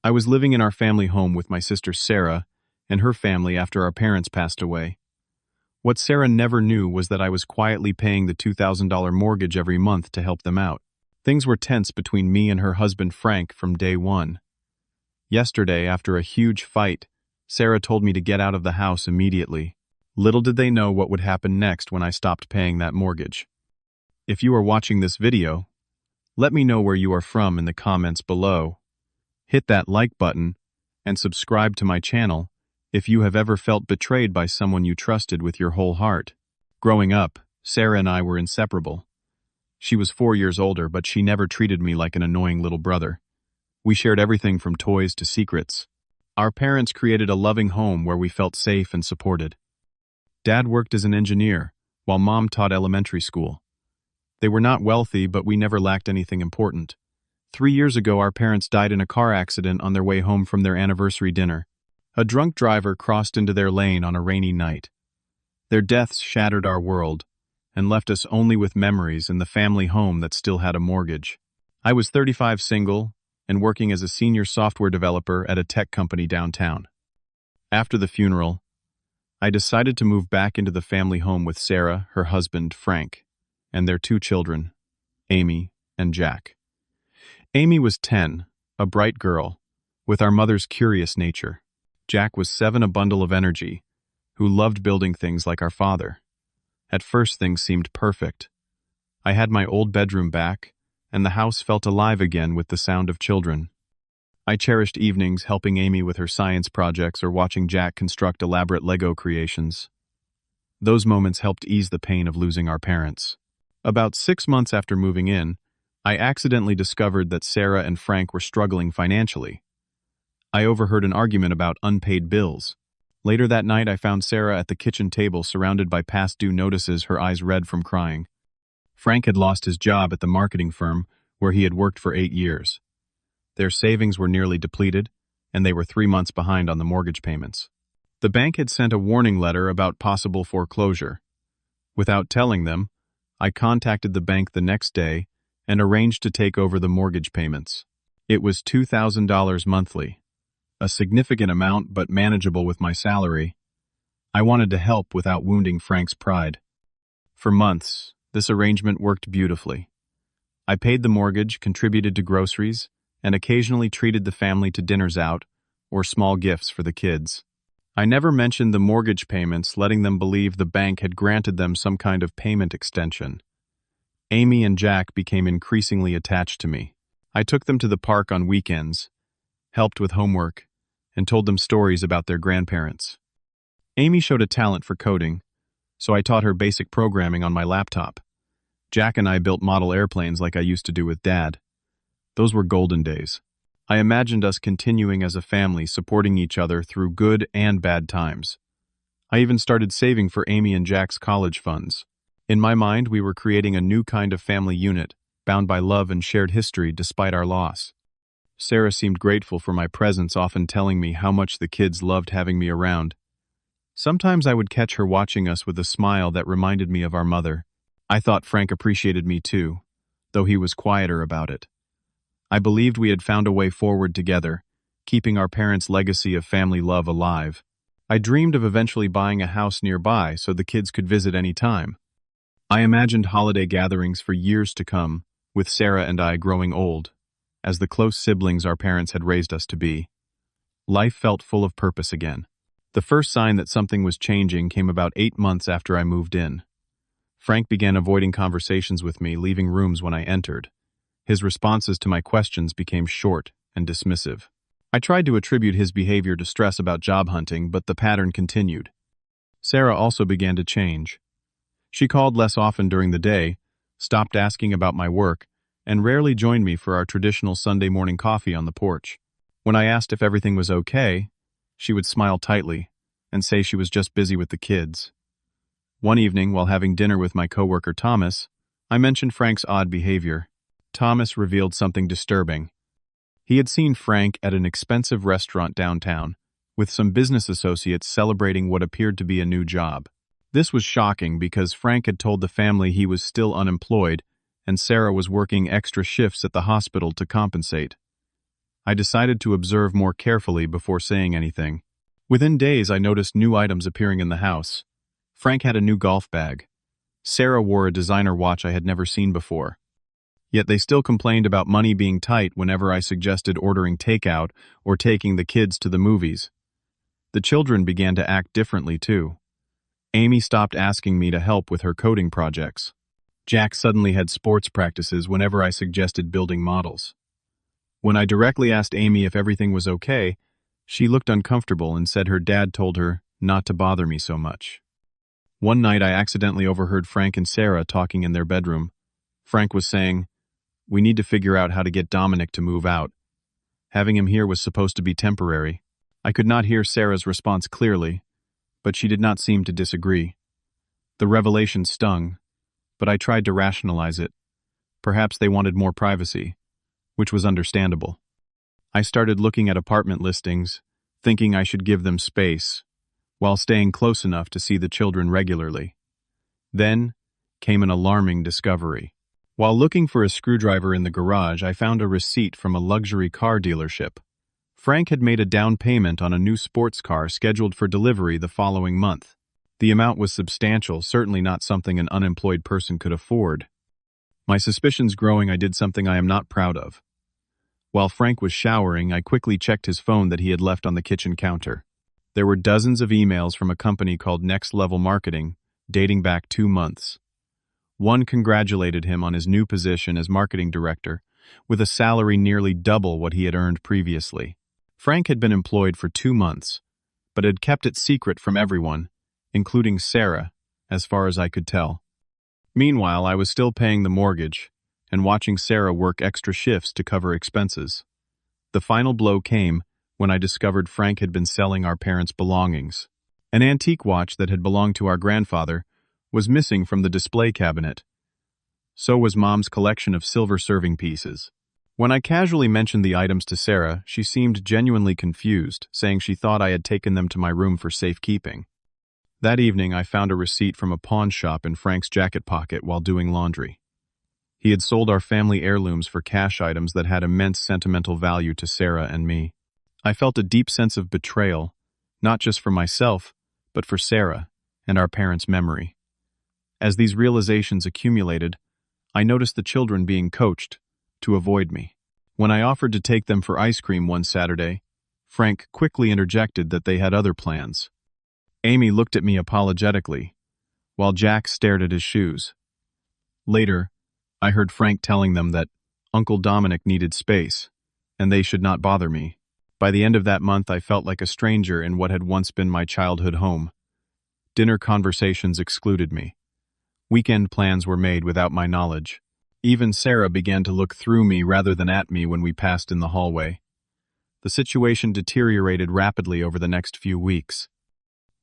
I was living in our family home with my sister Sarah and her family after our parents passed away. What Sarah never knew was that I was quietly paying the $2,000 mortgage every month to help them out. Things were tense between me and her husband Frank from day one. Yesterday, after a huge fight, Sarah told me to get out of the house immediately. Little did they know what would happen next when I stopped paying that mortgage. If you are watching this video, let me know where you are from in the comments below. Hit that like button and subscribe to my channel if you have ever felt betrayed by someone you trusted with your whole heart. Growing up, Sarah and I were inseparable. She was 4 years older, but she never treated me like an annoying little brother. We shared everything from toys to secrets. Our parents created a loving home where we felt safe and supported. Dad worked as an engineer, while Mom taught elementary school. They were not wealthy, but we never lacked anything important. 3 years ago, our parents died in a car accident on their way home from their anniversary dinner. A drunk driver crossed into their lane on a rainy night. Their deaths shattered our world and left us only with memories in the family home that still had a mortgage. I was 35, single, and working as a senior software developer at a tech company downtown. After the funeral, I decided to move back into the family home with Sarah, her husband, Frank, and their 2 children, Amy and Jack. Amy was 10, a bright girl, with our mother's curious nature. Jack was 7, a bundle of energy, who loved building things like our father. At first, things seemed perfect. I had my old bedroom back, and the house felt alive again with the sound of children. I cherished evenings helping Amy with her science projects or watching Jack construct elaborate Lego creations. Those moments helped ease the pain of losing our parents. About 6 months after moving in, I accidentally discovered that Sarah and Frank were struggling financially. I overheard an argument about unpaid bills. Later that night, I found Sarah at the kitchen table surrounded by past due notices, her eyes red from crying. Frank had lost his job at the marketing firm where he had worked for 8 years. Their savings were nearly depleted, and they were 3 months behind on the mortgage payments. The bank had sent a warning letter about possible foreclosure. Without telling them, I contacted the bank the next day and arranged to take over the mortgage payments. It was $2,000 monthly, a significant amount but manageable with my salary. I wanted to help without wounding Frank's pride. For months, this arrangement worked beautifully. I paid the mortgage, contributed to groceries, and occasionally treated the family to dinners out or small gifts for the kids. I never mentioned the mortgage payments, letting them believe the bank had granted them some kind of payment extension. Amy and Jack became increasingly attached to me. I took them to the park on weekends, helped with homework, and told them stories about their grandparents. Amy showed a talent for coding, so I taught her basic programming on my laptop. Jack and I built model airplanes like I used to do with Dad. Those were golden days. I imagined us continuing as a family, supporting each other through good and bad times. I even started saving for Amy and Jack's college funds. In my mind, we were creating a new kind of family unit, bound by love and shared history despite our loss. Sarah seemed grateful for my presence, often telling me how much the kids loved having me around. Sometimes I would catch her watching us with a smile that reminded me of our mother. I thought Frank appreciated me too, though he was quieter about it. I believed we had found a way forward together, keeping our parents' legacy of family love alive. I dreamed of eventually buying a house nearby so the kids could visit any time. I imagined holiday gatherings for years to come, with Sarah and I growing old, as the close siblings our parents had raised us to be. Life felt full of purpose again. The first sign that something was changing came about 8 months after I moved in. Frank began avoiding conversations with me, leaving rooms when I entered. His responses to my questions became short and dismissive. I tried to attribute his behavior to stress about job hunting, but the pattern continued. Sarah also began to change. She called less often during the day, stopped asking about my work, and rarely joined me for our traditional Sunday morning coffee on the porch. When I asked if everything was okay, she would smile tightly and say she was just busy with the kids. One evening, while having dinner with my coworker Thomas, I mentioned Frank's odd behavior. Thomas revealed something disturbing. He had seen Frank at an expensive restaurant downtown, with some business associates celebrating what appeared to be a new job. This was shocking because Frank had told the family he was still unemployed and Sarah was working extra shifts at the hospital to compensate. I decided to observe more carefully before saying anything. Within days, I noticed new items appearing in the house. Frank had a new golf bag. Sarah wore a designer watch I had never seen before. Yet they still complained about money being tight whenever I suggested ordering takeout or taking the kids to the movies. The children began to act differently too. Amy stopped asking me to help with her coding projects. Jack suddenly had sports practices whenever I suggested building models. When I directly asked Amy if everything was okay, she looked uncomfortable and said her dad told her not to bother me so much. One night I accidentally overheard Frank and Sarah talking in their bedroom. Frank was saying, "We need to figure out how to get Dominic to move out. Having him here was supposed to be temporary." I could not hear Sarah's response clearly, but she did not seem to disagree. The revelation stung, but I tried to rationalize it. Perhaps they wanted more privacy, which was understandable. I started looking at apartment listings, thinking I should give them space, while staying close enough to see the children regularly. Then came an alarming discovery. While looking for a screwdriver in the garage, I found a receipt from a luxury car dealership. Frank had made a down payment on a new sports car scheduled for delivery the following month. The amount was substantial, certainly not something an unemployed person could afford. My suspicions growing, I did something I am not proud of. While Frank was showering, I quickly checked his phone that he had left on the kitchen counter. There were dozens of emails from a company called Next Level Marketing, dating back 2 months. One congratulated him on his new position as marketing director, with a salary nearly double what he had earned previously. Frank had been employed for 2 months, but had kept it secret from everyone, including Sarah, as far as I could tell. Meanwhile, I was still paying the mortgage and watching Sarah work extra shifts to cover expenses. The final blow came when I discovered Frank had been selling our parents' belongings. An antique watch that had belonged to our grandfather was missing from the display cabinet. So was Mom's collection of silver serving pieces. When I casually mentioned the items to Sarah, she seemed genuinely confused, saying she thought I had taken them to my room for safekeeping. That evening, I found a receipt from a pawn shop in Frank's jacket pocket while doing laundry. He had sold our family heirlooms for cash items that had immense sentimental value to Sarah and me. I felt a deep sense of betrayal, not just for myself, but for Sarah and our parents' memory. As these realizations accumulated, I noticed the children being coached to avoid me. When I offered to take them for ice cream one Saturday, Frank quickly interjected that they had other plans. Amy looked at me apologetically, while Jack stared at his shoes. Later, I heard Frank telling them that Uncle Dominic needed space, and they should not bother me. By the end of that month, I felt like a stranger in what had once been my childhood home. Dinner conversations excluded me. Weekend plans were made without my knowledge. Even Sarah began to look through me rather than at me when we passed in the hallway. The situation deteriorated rapidly over the next few weeks.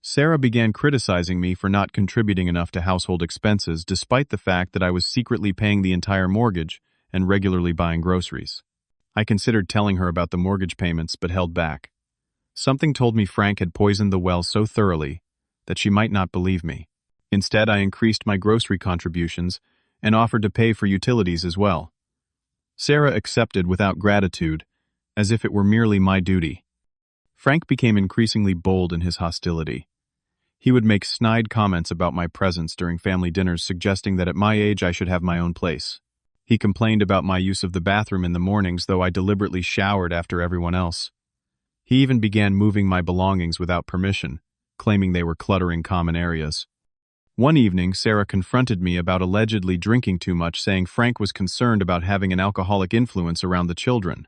Sarah began criticizing me for not contributing enough to household expenses despite the fact that I was secretly paying the entire mortgage and regularly buying groceries. I considered telling her about the mortgage payments but held back. Something told me Frank had poisoned the well so thoroughly that she might not believe me. Instead, I increased my grocery contributions and offered to pay for utilities as well. Sarah accepted without gratitude, as if it were merely my duty. Frank became increasingly bold in his hostility. He would make snide comments about my presence during family dinners, suggesting that at my age I should have my own place. He complained about my use of the bathroom in the mornings, though I deliberately showered after everyone else. He even began moving my belongings without permission, claiming they were cluttering common areas. One evening, Sarah confronted me about allegedly drinking too much, saying Frank was concerned about having an alcoholic influence around the children.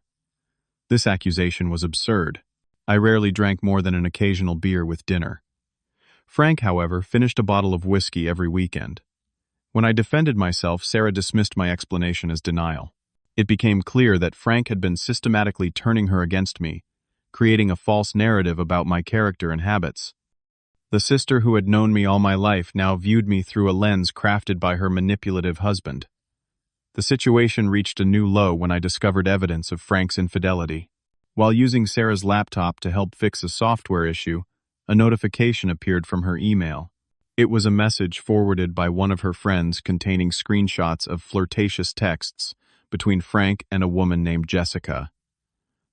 This accusation was absurd. I rarely drank more than an occasional beer with dinner. Frank, however, finished a bottle of whiskey every weekend. When I defended myself, Sarah dismissed my explanation as denial. It became clear that Frank had been systematically turning her against me, creating a false narrative about my character and habits. The sister who had known me all my life now viewed me through a lens crafted by her manipulative husband. The situation reached a new low when I discovered evidence of Frank's infidelity. While using Sarah's laptop to help fix a software issue, a notification appeared from her email. It was a message forwarded by one of her friends containing screenshots of flirtatious texts between Frank and a woman named Jessica.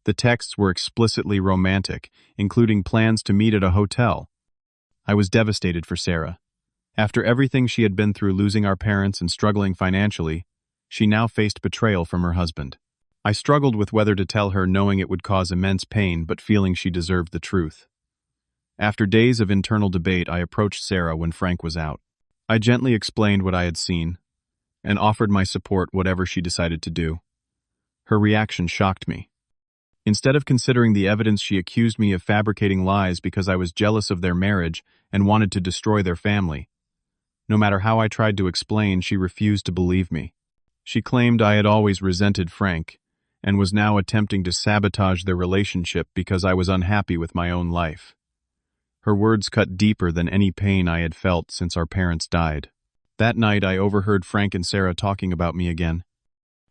The texts were explicitly romantic, including plans to meet at a hotel. I was devastated for Sarah. After everything she had been through, losing our parents and struggling financially, she now faced betrayal from her husband. I struggled with whether to tell her, knowing it would cause immense pain, but feeling she deserved the truth. After days of internal debate, I approached Sarah when Frank was out. I gently explained what I had seen and offered my support whatever she decided to do. Her reaction shocked me. Instead of considering the evidence, she accused me of fabricating lies because I was jealous of their marriage and wanted to destroy their family. No matter how I tried to explain, she refused to believe me. She claimed I had always resented Frank and was now attempting to sabotage their relationship because I was unhappy with my own life. Her words cut deeper than any pain I had felt since our parents died. That night, I overheard Frank and Sarah talking about me again.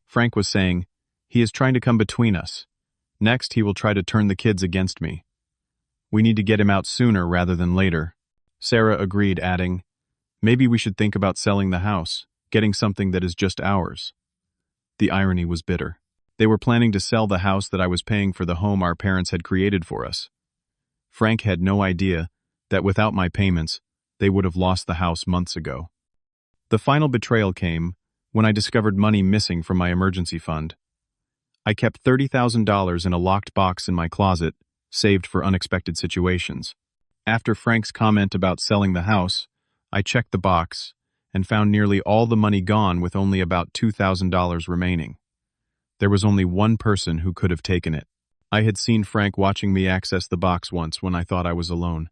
Frank was saying, "He is trying to come between us. Next, he will try to turn the kids against me. We need to get him out sooner rather than later." Sarah agreed, adding, "Maybe we should think about selling the house, getting something that is just ours." The irony was bitter. They were planning to sell the house that I was paying for the home our parents had created for us. Frank had no idea that without my payments, they would have lost the house months ago. The final betrayal came when I discovered money missing from my emergency fund. I kept $30,000 in a locked box in my closet, saved for unexpected situations. After Frank's comment about selling the house, I checked the box and found nearly all the money gone, with only about $2,000 remaining. There was only one person who could have taken it. I had seen Frank watching me access the box once when I thought I was alone.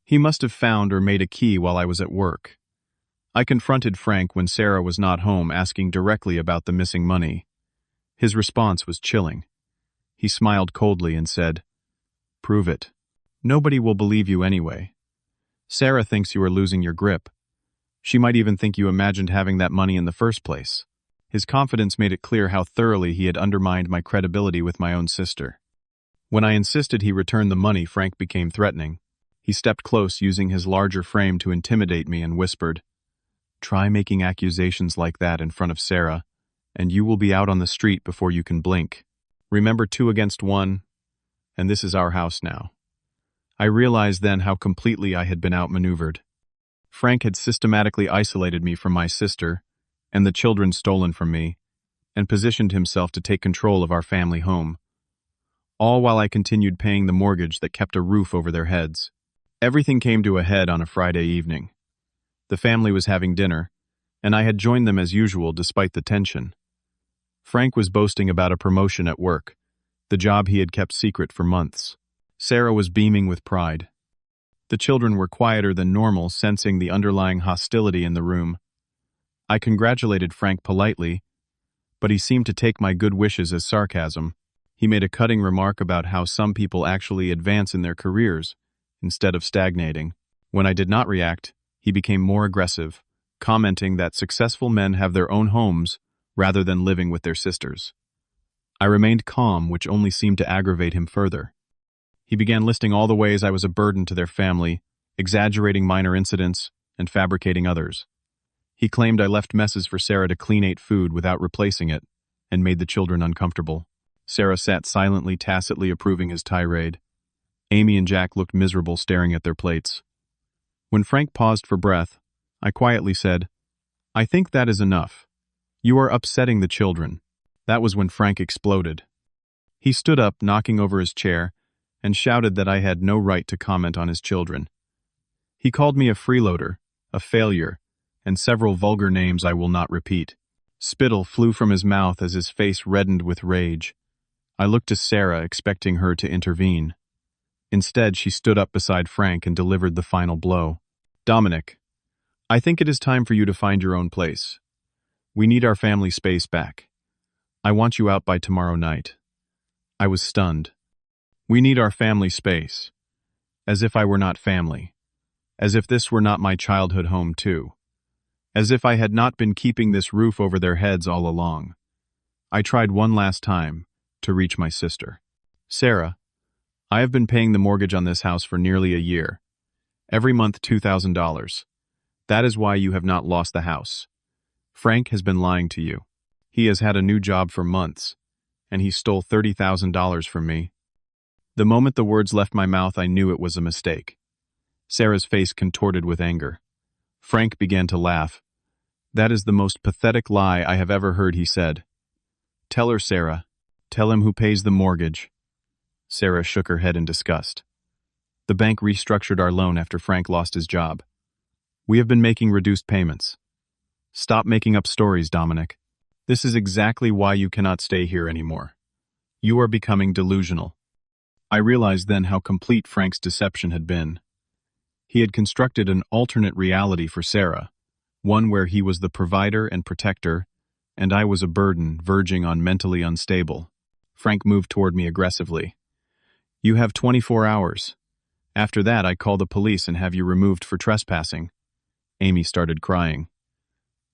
He must have found or made a key while I was at work. I confronted Frank when Sarah was not home, asking directly about the missing money. His response was chilling. He smiled coldly and said, "Prove it. Nobody will believe you anyway. Sarah thinks you are losing your grip. She might even think you imagined having that money in the first place." His confidence made it clear how thoroughly he had undermined my credibility with my own sister. When I insisted he return the money, Frank became threatening. He stepped close, using his larger frame to intimidate me, and whispered, "Try making accusations like that in front of Sarah, and you will be out on the street before you can blink. Remember, 2 against 1, and this is our house now." I realized then how completely I had been outmaneuvered. Frank had systematically isolated me from my sister and the children stolen from me, and positioned himself to take control of our family home, all while I continued paying the mortgage that kept a roof over their heads. Everything came to a head on a Friday evening. The family was having dinner, and I had joined them as usual despite the tension. Frank was boasting about a promotion at work, the job he had kept secret for months. Sarah was beaming with pride. The children were quieter than normal, sensing the underlying hostility in the room. I congratulated Frank politely, but he seemed to take my good wishes as sarcasm. He made a cutting remark about how some people actually advance in their careers instead of stagnating. When I did not react, he became more aggressive, commenting that successful men have their own homes rather than living with their sisters. I remained calm, which only seemed to aggravate him further. He began listing all the ways I was a burden to their family, exaggerating minor incidents and fabricating others. He claimed I left messes for Sarah to clean, ate food without replacing it, and made the children uncomfortable. Sarah sat silently, tacitly approving his tirade. Amy and Jack looked miserable, staring at their plates. When Frank paused for breath, I quietly said, "I think that is enough. You are upsetting the children." That was when Frank exploded. He stood up, knocking over his chair, and shouted that I had no right to comment on his children. He called me a freeloader, a failure, and several vulgar names I will not repeat. Spittle flew from his mouth as his face reddened with rage. I looked to Sarah, expecting her to intervene. Instead, she stood up beside Frank and delivered the final blow. "Dominic, I think it is time for you to find your own place. We need our family space back. I want you out by tomorrow night." I was stunned. "We need our family space." As if I were not family. As if this were not my childhood home too. As if I had not been keeping this roof over their heads all along. I tried one last time to reach my sister. "Sarah, I have been paying the mortgage on this house for nearly a year. Every month $2,000. That is why you have not lost the house. Frank has been lying to you. He has had a new job for months, and he stole $30,000 from me. The moment the words left my mouth, I knew it was a mistake. Sarah's face contorted with anger. Frank began to laugh. "That is the most pathetic lie I have ever heard," he said. "Tell her, Sarah. Tell him who pays the mortgage." Sarah shook her head in disgust. "The bank restructured our loan after Frank lost his job. We have been making reduced payments. Stop making up stories, Dominic. This is exactly why you cannot stay here anymore. You are becoming delusional." I realized then how complete Frank's deception had been. He had constructed an alternate reality for Sarah, one where he was the provider and protector, and I was a burden verging on mentally unstable. Frank moved toward me aggressively. "You have 24 hours. After that, I call the police and have you removed for trespassing." Amy started crying.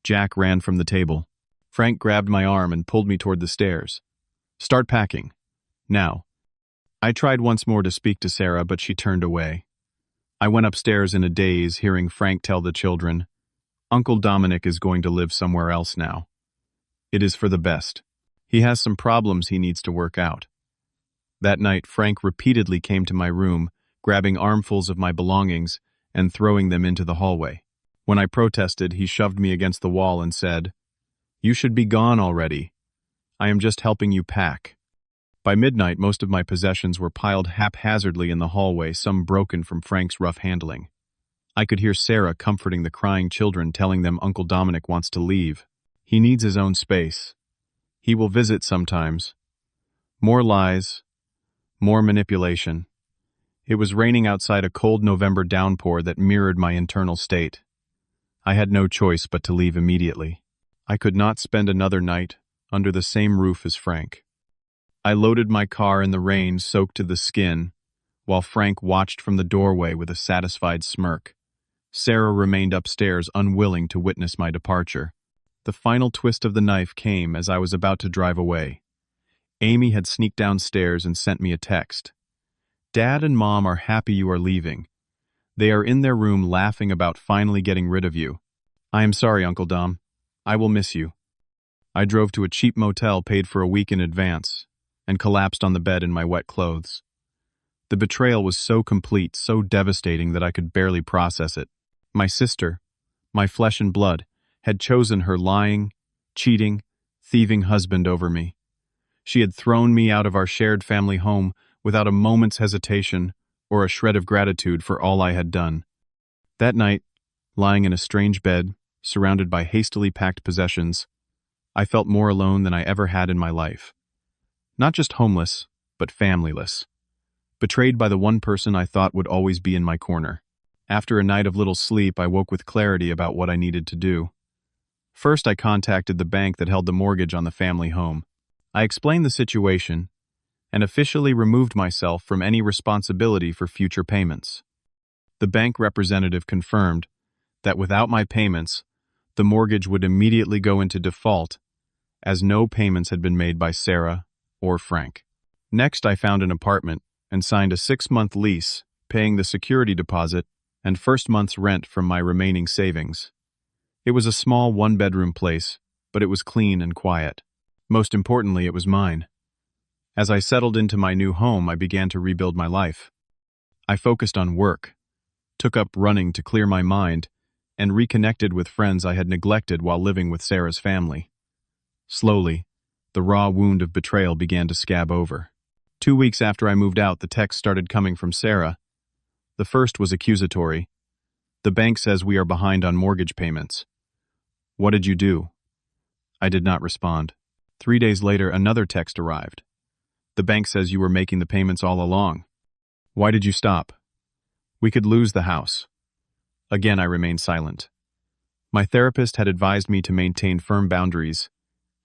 Jack ran from the table. Frank grabbed my arm and pulled me toward the stairs. "Start packing. Now." I tried once more to speak to Sarah, but she turned away. I went upstairs in a daze, hearing Frank tell the children, "Uncle Dominic is going to live somewhere else now. It is for the best. He has some problems he needs to work out." That night, Frank repeatedly came to my room, grabbing armfuls of my belongings and throwing them into the hallway. When I protested, he shoved me against the wall and said, "You should be gone already. I am just helping you pack." By midnight, most of my possessions were piled haphazardly in the hallway, some broken from Frank's rough handling. I could hear Sarah comforting the crying children, telling them Uncle Dominic wants to leave. He needs his own space. He will visit sometimes. More lies. More manipulation. It was raining outside, a cold November downpour that mirrored my internal state. I had no choice but to leave immediately. I could not spend another night under the same roof as Frank. I loaded my car in the rain, soaked to the skin, while Frank watched from the doorway with a satisfied smirk. Sarah remained upstairs, unwilling to witness my departure. The final twist of the knife came as I was about to drive away. Amy had sneaked downstairs and sent me a text. "Dad and Mom are happy you are leaving. They are in their room laughing about finally getting rid of you. I am sorry, Uncle Dom. I will miss you." I drove to a cheap motel paid for a week in advance and collapsed on the bed in my wet clothes. The betrayal was so complete, so devastating that I could barely process it. My sister, my flesh and blood, had chosen her lying, cheating, thieving husband over me. She had thrown me out of our shared family home without a moment's hesitation or a shred of gratitude for all I had done. That night, lying in a strange bed, surrounded by hastily packed possessions, I felt more alone than I ever had in my life. Not just homeless, but familyless. Betrayed by the one person I thought would always be in my corner. After a night of little sleep, I woke with clarity about what I needed to do. First, I contacted the bank that held the mortgage on the family home. I explained the situation and officially removed myself from any responsibility for future payments. The bank representative confirmed that without my payments, the mortgage would immediately go into default, as no payments had been made by Sarah or Frank. Next, I found an apartment and signed a 6-month lease, paying the security deposit and first month's rent from my remaining savings. It was a small one-bedroom place, but it was clean and quiet. Most importantly, it was mine. As I settled into my new home, I began to rebuild my life. I focused on work, took up running to clear my mind, and reconnected with friends I had neglected while living with Sarah's family. Slowly, the raw wound of betrayal began to scab over. 2 weeks after I moved out, the texts started coming from Sarah. The first was accusatory. "The bank says we are behind on mortgage payments. What did you do?" I did not respond. 3 days later, another text arrived. "The bank says you were making the payments all along. Why did you stop? We could lose the house." Again, I remained silent. My therapist had advised me to maintain firm boundaries,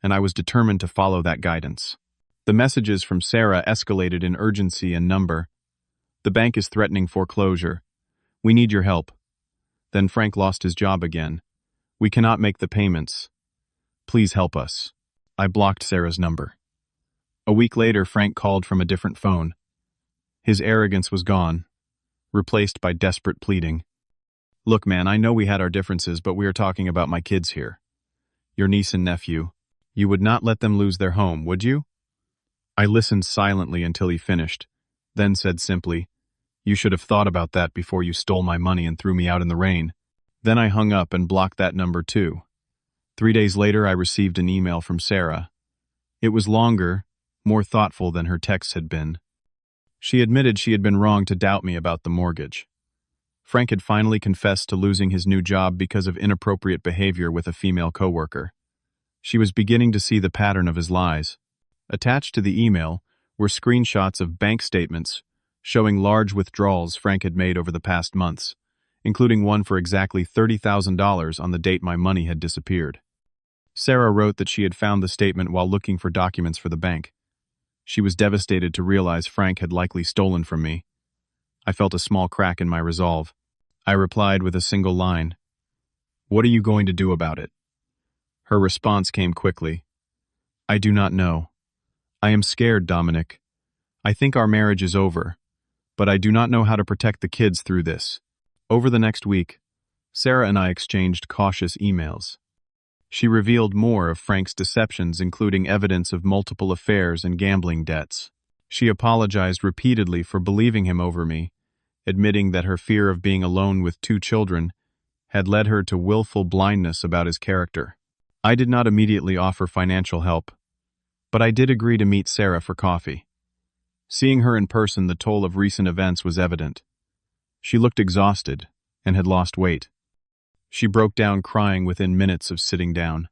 and I was determined to follow that guidance. The messages from Sarah escalated in urgency and number. "The bank is threatening foreclosure. We need your help." Then Frank lost his job again. "We cannot make the payments. Please help us." I blocked Sarah's number. A week later, Frank called from a different phone. His arrogance was gone, replaced by desperate pleading. "Look, man, I know we had our differences, but we are talking about my kids here. Your niece and nephew. You would not let them lose their home, would you? I listened silently until he finished, then said simply, "You should have thought about that before you stole my money and threw me out in the rain." Then I hung up and blocked that number too. 3 days later, I received an email from Sarah. It was longer, more thoughtful than her texts had been. She admitted she had been wrong to doubt me about the mortgage. Frank had finally confessed to losing his new job because of inappropriate behavior with a female coworker. She was beginning to see the pattern of his lies. Attached to the email were screenshots of bank statements showing large withdrawals Frank had made over the past months, including one for exactly $30,000 on the date my money had disappeared. Sarah wrote that she had found the statement while looking for documents for the bank. She was devastated to realize Frank had likely stolen from me. I felt a small crack in my resolve. I replied with a single line, "What are you going to do about it?" Her response came quickly. "I do not know. I am scared, Dominic. I think our marriage is over, but I do not know how to protect the kids through this." Over the next week, Sarah and I exchanged cautious emails. She revealed more of Frank's deceptions, including evidence of multiple affairs and gambling debts. She apologized repeatedly for believing him over me, admitting that her fear of being alone with 2 children had led her to willful blindness about his character. I did not immediately offer financial help, but I did agree to meet Sarah for coffee. Seeing her in person, the toll of recent events was evident. She looked exhausted and had lost weight. She broke down crying within minutes of sitting down.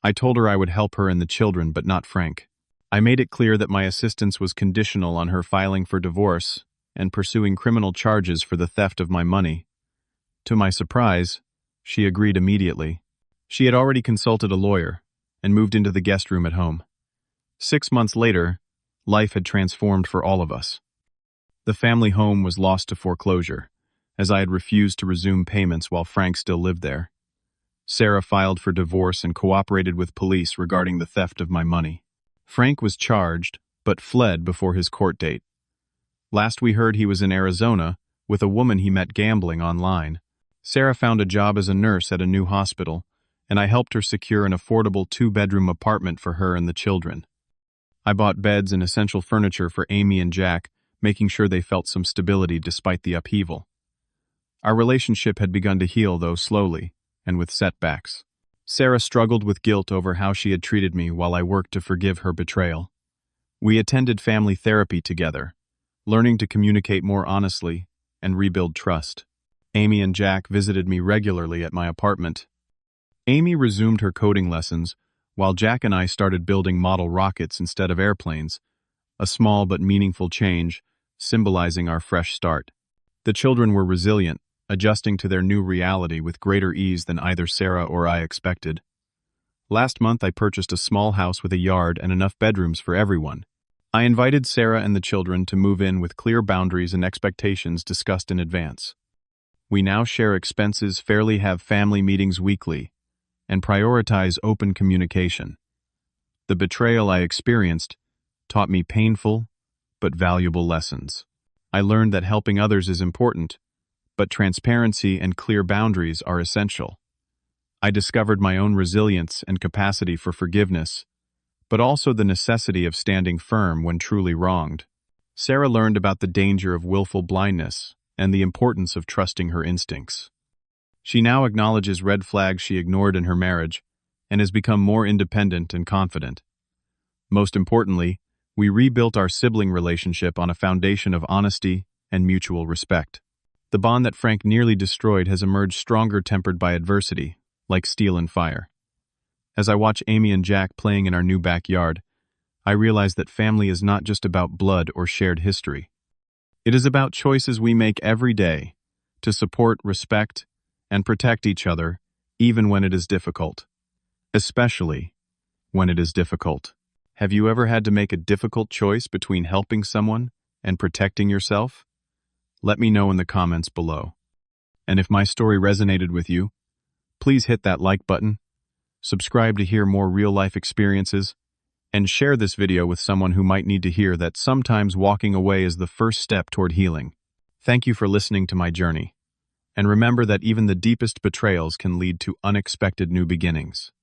I told her I would help her and the children, but not Frank. I made it clear that my assistance was conditional on her filing for divorce and pursuing criminal charges for the theft of my money. To my surprise, she agreed immediately. She had already consulted a lawyer and moved into the guest room at home. 6 months later, life had transformed for all of us. The family home was lost to foreclosure, as I had refused to resume payments while Frank still lived there. Sarah filed for divorce and cooperated with police regarding the theft of my money. Frank was charged, but fled before his court date. Last we heard, he was in Arizona with a woman he met gambling online. Sarah found a job as a nurse at a new hospital, and I helped her secure an affordable 2-bedroom apartment for her and the children. I bought beds and essential furniture for Amy and Jack, making sure they felt some stability despite the upheaval. Our relationship had begun to heal, though slowly, and with setbacks. Sarah struggled with guilt over how she had treated me while I worked to forgive her betrayal. We attended family therapy together, learning to communicate more honestly and rebuild trust. Amy and Jack visited me regularly at my apartment. Amy resumed her coding lessons, while Jack and I started building model rockets instead of airplanes, a small but meaningful change, symbolizing our fresh start. The children were resilient, adjusting to their new reality with greater ease than either Sarah or I expected. Last month, I purchased a small house with a yard and enough bedrooms for everyone. I invited Sarah and the children to move in with clear boundaries and expectations discussed in advance. We now share expenses, fairly have family meetings weekly, and prioritize open communication. The betrayal I experienced taught me painful but valuable lessons. I learned that helping others is important, but transparency and clear boundaries are essential. I discovered my own resilience and capacity for forgiveness, but also the necessity of standing firm when truly wronged. Sarah learned about the danger of willful blindness and the importance of trusting her instincts. She now acknowledges red flags she ignored in her marriage and has become more independent and confident. Most importantly, we rebuilt our sibling relationship on a foundation of honesty and mutual respect. The bond that Frank nearly destroyed has emerged stronger, tempered by adversity, like steel and fire. As I watch Amy and Jack playing in our new backyard, I realize that family is not just about blood or shared history. It is about choices we make every day to support, respect, and protect each other, even when it is difficult. Especially when it is difficult. Have you ever had to make a difficult choice between helping someone and protecting yourself? Let me know in the comments below. And if my story resonated with you, please hit that like button, subscribe to hear more real-life experiences, and share this video with someone who might need to hear that sometimes walking away is the first step toward healing. Thank you for listening to my journey. And remember that even the deepest betrayals can lead to unexpected new beginnings.